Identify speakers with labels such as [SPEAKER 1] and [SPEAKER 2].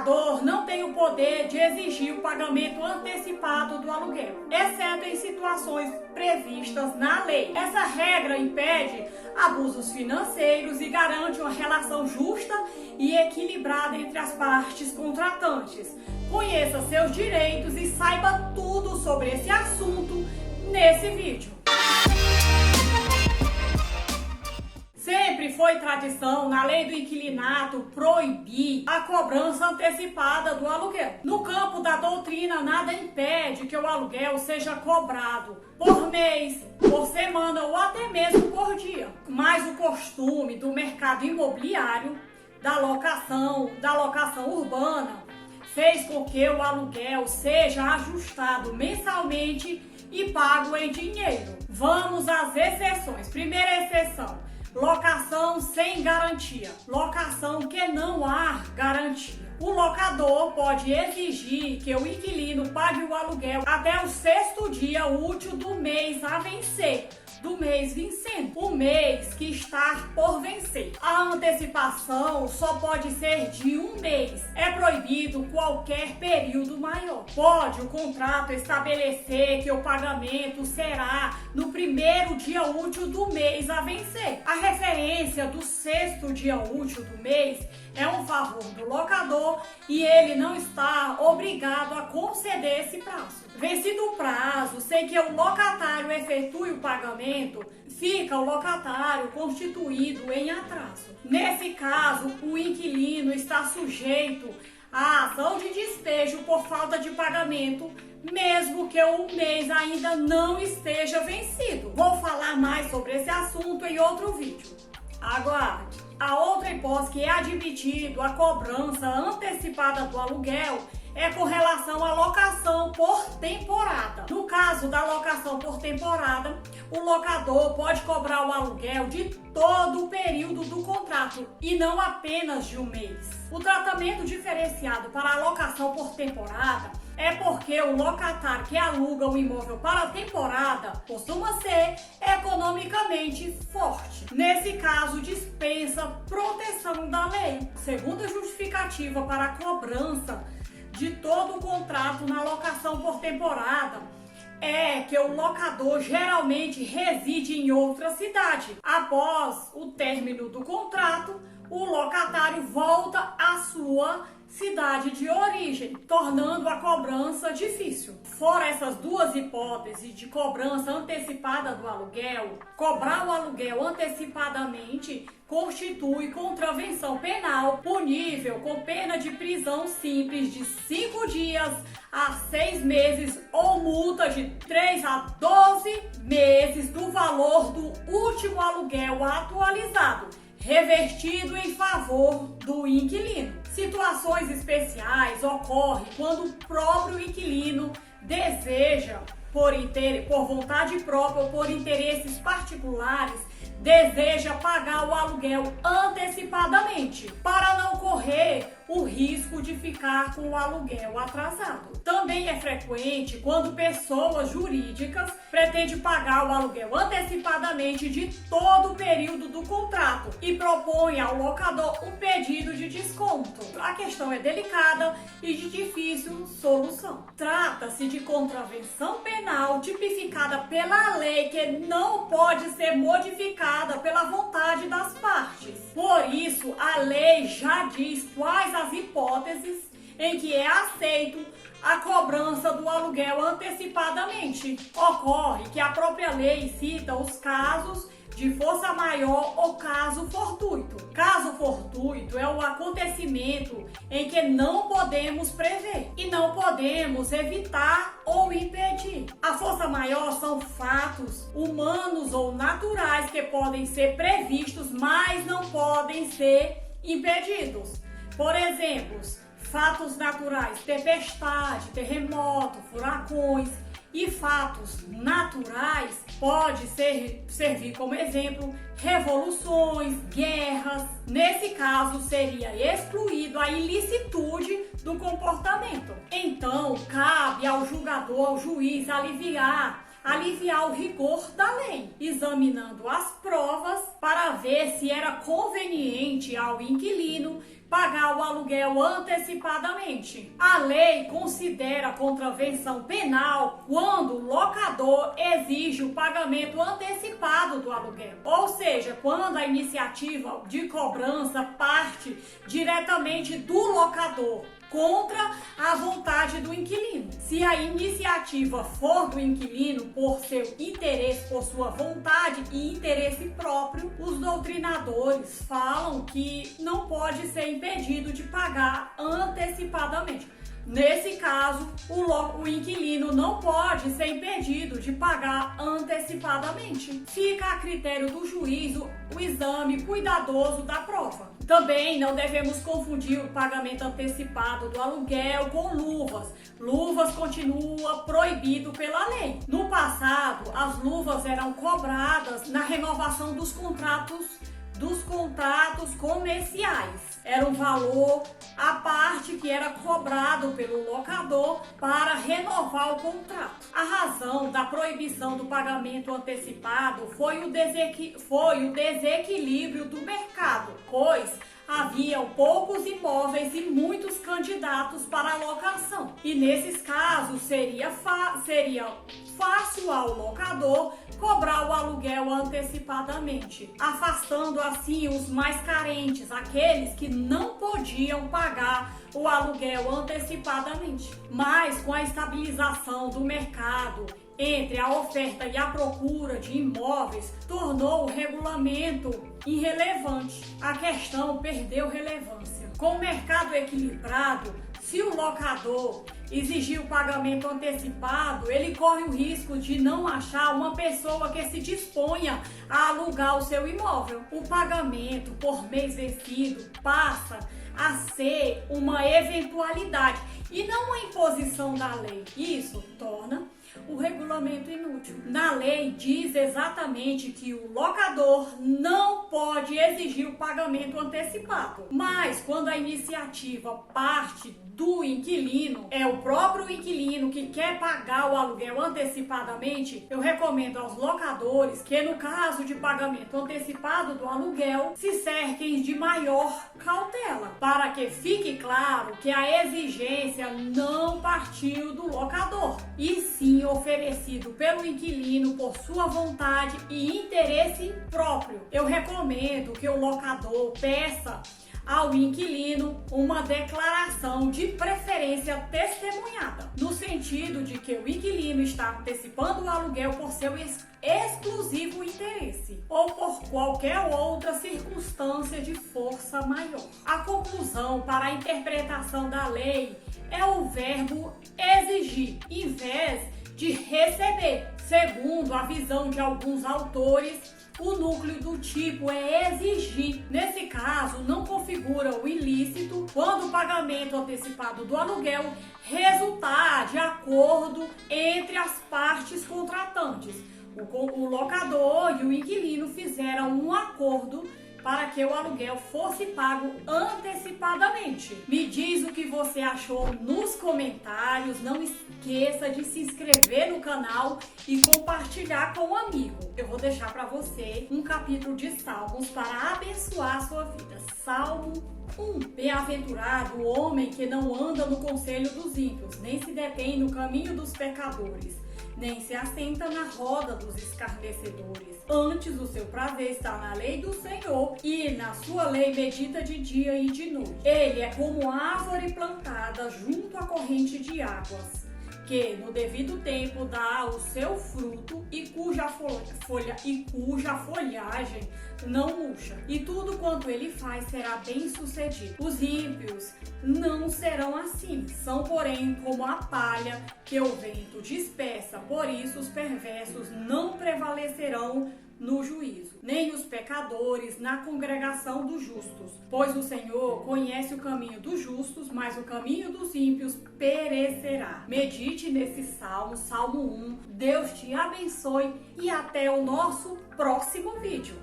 [SPEAKER 1] locador não tem o poder de exigir o pagamento antecipado do aluguel, exceto em situações previstas na lei. Essa regra impede abusos financeiros e garante uma relação justa e equilibrada entre as partes contratantes. Conheça seus direitos e saiba tudo sobre esse assunto nesse vídeo. Sempre foi tradição na lei do inquilinato proibir a cobrança antecipada do aluguel. No campo da doutrina, nada impede que o aluguel seja cobrado por mês, por semana ou até mesmo por dia. Mas o costume do mercado imobiliário, da locação urbana, fez com que o aluguel seja ajustado mensalmente e pago em dinheiro. Vamos às exceções. Primeira exceção: locação sem garantia. Locação que não há garantia. O locador pode exigir que o inquilino pague o aluguel até o 6º dia útil do mês a vencer, do mês vencendo, o mês que está por vencer. A antecipação só pode ser de um mês. É proibido qualquer período maior. Pode o contrato estabelecer que o pagamento será no 1º dia útil do mês a vencer. A referência do 6º dia útil do mês é um favor do locador e ele não está obrigado a conceder esse prazo. Vencido o prazo, sem que o locatário efetue o pagamento, fica o locatário constituído em atraso. Nesse caso, o inquilino está sujeito à ação de despejo por falta de pagamento, mesmo que o mês ainda não esteja vencido. Vou falar mais sobre esse assunto em outro vídeo. Aguarde. A outra hipótese que é admitido a cobrança antecipada do aluguel é com relação à locação por temporada. No caso da locação por temporada, o locador pode cobrar o aluguel de todo o período do contrato e não apenas de um mês. O tratamento diferenciado para a locação por temporada é porque o locatário que aluga o imóvel para a temporada costuma ser economicamente forte. Nesse caso, dispensa proteção da lei. Segunda justificativa para a cobrança de todo o contrato na locação por temporada é que o locador geralmente reside em outra cidade. Após o término do contrato, o locatário volta à sua cidade de origem, tornando a cobrança difícil. Fora essas duas hipóteses de cobrança antecipada do aluguel, cobrar o aluguel antecipadamente constitui contravenção penal punível com pena de prisão simples de 5 dias a 6 meses ou multa de 3 a 12 meses do valor do último aluguel atualizado, revertido em favor do inquilino. Situações especiais ocorrem quando o próprio inquilino deseja, por vontade própria ou por interesses particulares, deseja pagar o aluguel antecipadamente, para não correr o risco de ficar com o aluguel atrasado. Também é frequente quando pessoas jurídicas pretendem pagar o aluguel antecipadamente de todo o período do contrato e propõem ao locador um pedido de desconto. A questão é delicada e de difícil solução. Trata-se de contravenção penal tipificada pela lei que não pode ser modificada pela vontade das partes. Por isso, a lei já diz quais as hipóteses em que é aceito a cobrança do aluguel antecipadamente. Ocorre que a própria lei cita os casos de força maior ou caso fortuito. Caso fortuito é o acontecimento em que não podemos prever e não podemos evitar ou impedir. A força maior são fatos humanos ou naturais que podem ser previstos, mas não podem ser impedidos. Por exemplo, fatos naturais, tempestade, terremoto, furacões. E fatos naturais pode servir como exemplo revoluções, guerras. Nesse caso, seria excluído a ilicitude do comportamento. Então, cabe ao julgador, ao juiz, aliviar o rigor da lei, examinando as provas para ver se era conveniente ao inquilino pagar o aluguel antecipadamente. A lei considera contravenção penal quando o locador exige o pagamento antecipado do aluguel. Ou seja, quando a iniciativa de cobrança parte diretamente do locador contra a vontade do inquilino. Se a iniciativa for do inquilino por seu interesse, por sua vontade e interesse próprio, os doutrinadores falam que não pode ser impedido de pagar antecipadamente. Nesse caso, o inquilino não pode ser impedido de pagar antecipadamente. Fica a critério do juiz o exame cuidadoso da prova. Também não devemos confundir o pagamento antecipado do aluguel com luvas. Luvas continua proibido pela lei. No passado, as luvas eram cobradas na renovação dos contratos comerciais. Era um valor à parte que era cobrado pelo locador para renovar o contrato. A razão da proibição do pagamento antecipado foi o desequilíbrio do mercado, pois haviam poucos imóveis e muitos candidatos para a locação. E nesses casos seria fácil ao locador cobrar o aluguel antecipadamente, afastando assim os mais carentes, aqueles que não podiam pagar o aluguel antecipadamente. Mas com a estabilização do mercado entre a oferta e a procura de imóveis, tornou o regulamento irrelevante. A questão perdeu relevância. Com o mercado equilibrado, se o locador exigir o pagamento antecipado, ele corre o risco de não achar uma pessoa que se disponha a alugar o seu imóvel. O pagamento por mês vencido passa a ser uma eventualidade e não uma imposição da lei. Isso torna o regulamento inútil. Na lei diz exatamente que o locador não pode exigir o pagamento antecipado. Mas quando a iniciativa parte do inquilino, é o próprio inquilino que quer pagar o aluguel antecipadamente, eu recomendo aos locadores que, no caso de pagamento antecipado do aluguel, se cerquem de maior cautela, para que fique claro que a exigência não partiu do locador, e sim oferecido pelo inquilino por sua vontade e interesse próprio. Eu recomendo que o locador peça ao inquilino uma declaração de preferência testemunhada, no sentido de que o inquilino está antecipando o aluguel por seu exclusivo interesse ou por qualquer outra circunstância de força maior. A conclusão para a interpretação da lei é o verbo exigir, em vez de receber. Segundo a visão de alguns autores, o núcleo do tipo é exigir. Nesse caso, não configura o ilícito quando o pagamento antecipado do aluguel resultar de acordo entre as partes contratantes. O locador e o inquilino fizeram um acordo para que o aluguel fosse pago antecipadamente. Me diz o que você achou nos comentários. Não esqueça de se inscrever no canal e compartilhar com um amigo. Eu vou deixar para você um capítulo de Salmos para abençoar a sua vida. Salmo 1. Bem-aventurado o homem que não anda no conselho dos ímpios, nem se detém no caminho dos pecadores, nem se assenta na roda dos escarnecedores. Antes, o seu prazer está na lei do Senhor, e na sua lei medita de dia e de noite. Ele é como árvore plantada junto à corrente de águas, que no devido tempo dá o seu fruto e cuja folhagem não murcha. E tudo quanto ele faz será bem sucedido. Os ímpios não serão assim, são porém como a palha que o vento dispersa. Por isso os perversos não prevalecerão no juízo, nem os pecadores na congregação dos justos. Pois o Senhor conhece o caminho dos justos, mas o caminho dos ímpios perecerá. Medite nesse salmo, Salmo 1. Deus te abençoe e até o nosso próximo vídeo.